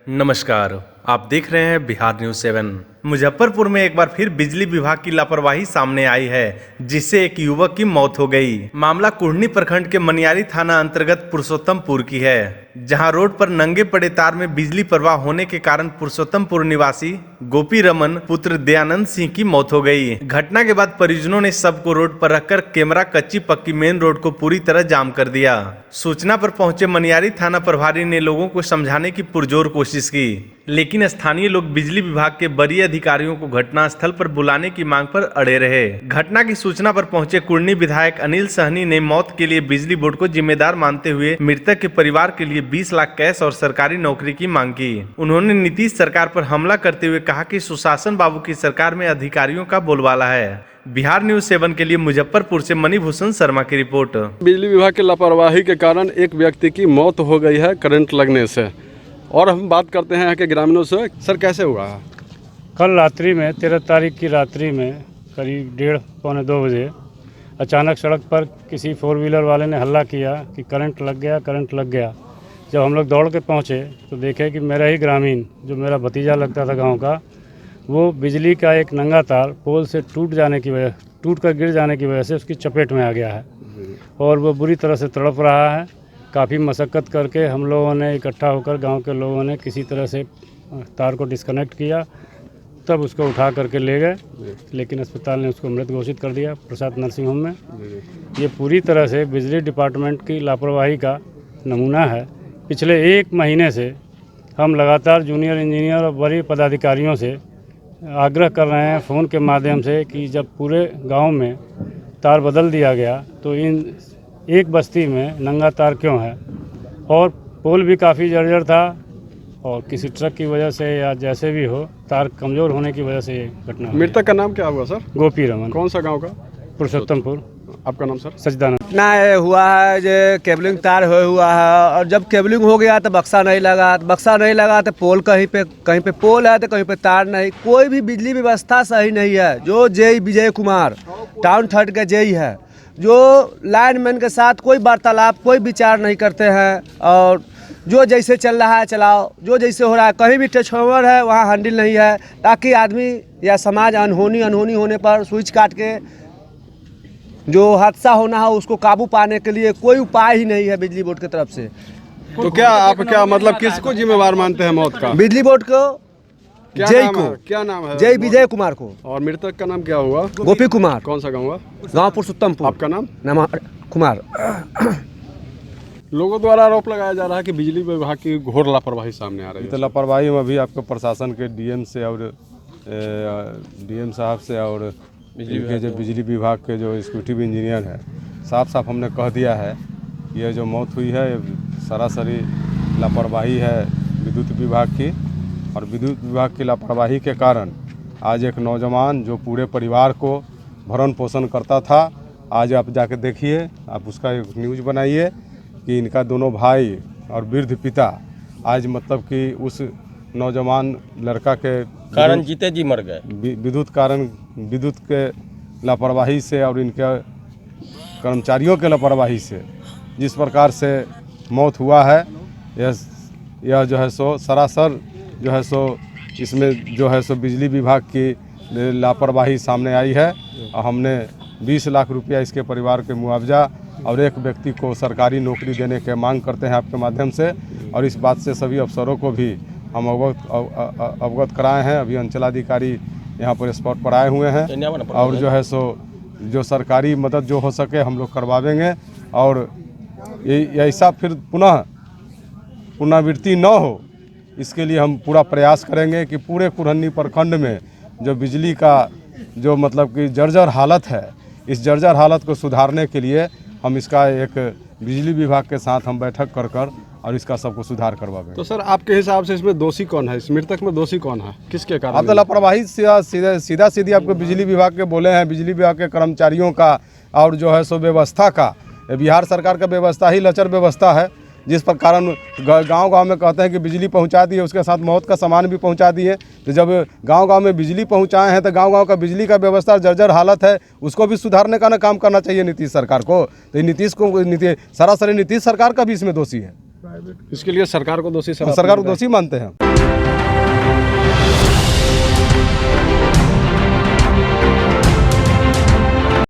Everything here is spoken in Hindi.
नमस्कार, आप देख रहे हैं बिहार न्यूज 7। मुजफ्फरपुर में एक बार फिर बिजली विभाग की लापरवाही सामने आई है, जिससे एक युवक की मौत हो गई। मामला कुढ़नी प्रखंड के मनियारी थाना अंतर्गत पुरुषोत्तमपुर की है, जहां रोड पर नंगे पड़े तार में बिजली प्रवाह होने के कारण पुरुषोत्तमपुर निवासी गोपी रमन पुत्र दयानंद सिंह की मौत हो गई। घटना के बाद परिजनों ने शव को रोड पर रखकर कैमरा कच्ची पक्की मेन रोड को पूरी तरह जाम कर दिया। सूचना पर पहुंचे मनियारी थाना प्रभारी ने लोगों को समझाने की पुरजोर कोशिश की, लेकिन स्थानीय लोग बिजली विभाग के वरीय अधिकारियों को घटनास्थल पर बुलाने की मांग पर अड़े रहे। घटना की सूचना पर पहुंचे कुढ़नी विधायक अनिल सहनी ने मौत के लिए बिजली बोर्ड को जिम्मेदार मानते हुए मृतक के परिवार के लिए 20 लाख कैश और सरकारी नौकरी की मांग की। उन्होंने नीतीश सरकार पर हमला करते हुए कहा कि सुशासन बाबू की सरकार में अधिकारियों का बोलबाला है। बिहार न्यूज 7 के लिए मुजफ्फरपुर से मणिभूषण शर्मा की रिपोर्ट। बिजली विभाग की लापरवाही के कारण एक व्यक्ति की मौत हो गई है करंट लगने से। और हम बात करते हैं कि ग्रामीणों से। सर, कैसे हुआ है? कल रात्रि में 13 तारीख की रात्रि में करीब 1:30-2 बजे अचानक सड़क पर किसी 4 व्हीलर वाले ने हल्ला किया कि करंट लग गया, करंट लग गया। जब हम लोग दौड़ के पहुँचे तो देखे कि मेरा ही ग्रामीण, जो मेरा भतीजा लगता था गांव का, वो बिजली का एक नंगा तार पोल से टूट कर गिर जाने की वजह से उसकी चपेट में आ गया है और वो बुरी तरह से तड़प रहा है। काफ़ी मशक्क़त करके हम लोगों ने इकट्ठा होकर गांव के लोगों ने किसी तरह से तार को डिस्कनेक्ट किया, तब उसको उठा करके ले गए, लेकिन अस्पताल ने उसको मृत घोषित कर दिया प्रसाद नर्सिंग होम में। ये पूरी तरह से बिजली डिपार्टमेंट की लापरवाही का नमूना है। पिछले 1 महीने से हम लगातार जूनियर इंजीनियर और बड़े पदाधिकारियों से आग्रह कर रहे हैं फ़ोन के माध्यम से कि जब पूरे गांव में तार बदल दिया गया तो इन एक बस्ती में नंगा तार क्यों है। और पोल भी काफ़ी जर्जर था और किसी ट्रक की वजह से या जैसे भी हो तार कमज़ोर होने की वजह से ये घटना हुई। मृतक का नाम क्या हुआ सर? गोपी रमन। कौन सा गांव का? पुरुषोत्तमपुर। आपका नाम सर? सजदानंद। ना हुआ है जो केबलिंग तार हुआ है, और जब केबलिंग हो गया तो बक्सा नहीं लगा तो पोल कहीं पे पोल है तो कहीं पे तार नहीं। कोई भी बिजली व्यवस्था सही नहीं है। जो जेई विजय कुमार टाउन 3 के जेई है, जो लाइनमैन के साथ कोई वार्तालाप कोई विचार नहीं करते हैं, और जो जैसे चल रहा है चलाओ, जो जैसे हो रहा है। कहीं भी ट्रांसफार्मर है वहाँ हैंडल नहीं है, ताकि आदमी या समाज अनहोनी होने पर स्विच काट के जो हादसा होना है उसको काबू पाने के लिए कोई उपाय ही नहीं है बिजली बोर्ड की तरफ से। तो क्या मतलब किसको जिम्मेवार मानते हैं मौत का? बिजली बोर्ड को, क्या नाम है? जय विजय कुमार को। और मृतक का नाम क्या हुआ? गोपी कुमार। कौन सा गाँव हुआ? गाँव पुरुषोत्तमपुर। आपका नाम? कुमार। लोगों द्वारा आरोप लगाया जा रहा है कि बिजली विभाग की घोर लापरवाही सामने आ रही है। तो लापरवाही में अभी आपको प्रशासन के डीएम से और डीएम साहब से और इनके जो बिजली विभाग के जो एग्जीक्यूटिव इंजीनियर है, साफ साफ हमने कह दिया है ये जो मौत हुई है सरासरी लापरवाही है विद्युत विभाग की। और विद्युत विभाग की लापरवाही के कारण आज एक नौजवान जो पूरे परिवार को भरण पोषण करता था, आज आप जाके देखिए, आप उसका एक न्यूज़ बनाइए कि इनका दोनों भाई और वृद्ध पिता आज मतलब कि उस नौजवान लड़का के कारण जीते जी मर गए। विद्युत के लापरवाही से और इनके कर्मचारियों के लापरवाही से जिस प्रकार से मौत हुआ है, यह जो है सो सरासर जो है सो इसमें जो है सो बिजली विभाग की लापरवाही सामने आई है। और हमने 20 लाख रुपया इसके परिवार के मुआवजा और एक व्यक्ति को सरकारी नौकरी देने के मांग करते हैं आपके माध्यम से। और इस बात से सभी अफसरों को भी हम अवगत कराए हैं। अभी अंचलाधिकारी यहाँ पर स्पॉट पर आए हुए हैं और जो है सो जो सरकारी मदद जो हो सके हम लोग करवाएंगे। और ये ऐसा फिर पुनरावृत्ति न हो, इसके लिए हम पूरा प्रयास करेंगे कि पूरे कुढ़नी प्रखंड में जो बिजली का जो मतलब कि जर्जर हालत है, इस जर्जर हालत को सुधारने के लिए हम इसका एक बिजली विभाग के साथ हम बैठक कर और इसका सबको सुधार करवाएंगे। तो सर, आपके हिसाब से इसमें दोषी कौन है? इस मृतक में दोषी कौन है? किसके कारण? आप तो लापरवाही सीधा सीधी आपको बिजली विभाग के बोले हैं, बिजली विभाग के कर्मचारियों का और जो है सो व्यवस्था का। बिहार सरकार का व्यवस्था ही लचर व्यवस्था है, जिस पर कारण गांव में कहते हैं कि बिजली पहुंचा दी है, उसके साथ मौत का सामान भी पहुंचा दिए। तो जब गांव में बिजली पहुंचाए हैं तो गांव का बिजली का व्यवस्था जर्जर हालत है, उसको भी सुधारने का ना काम करना चाहिए नीतीश सरकार को। तो सरासरी नीतीश सरकार का भी इसमें दोषी है। इसके लिए सरकार को दोषी मानते हैं। है।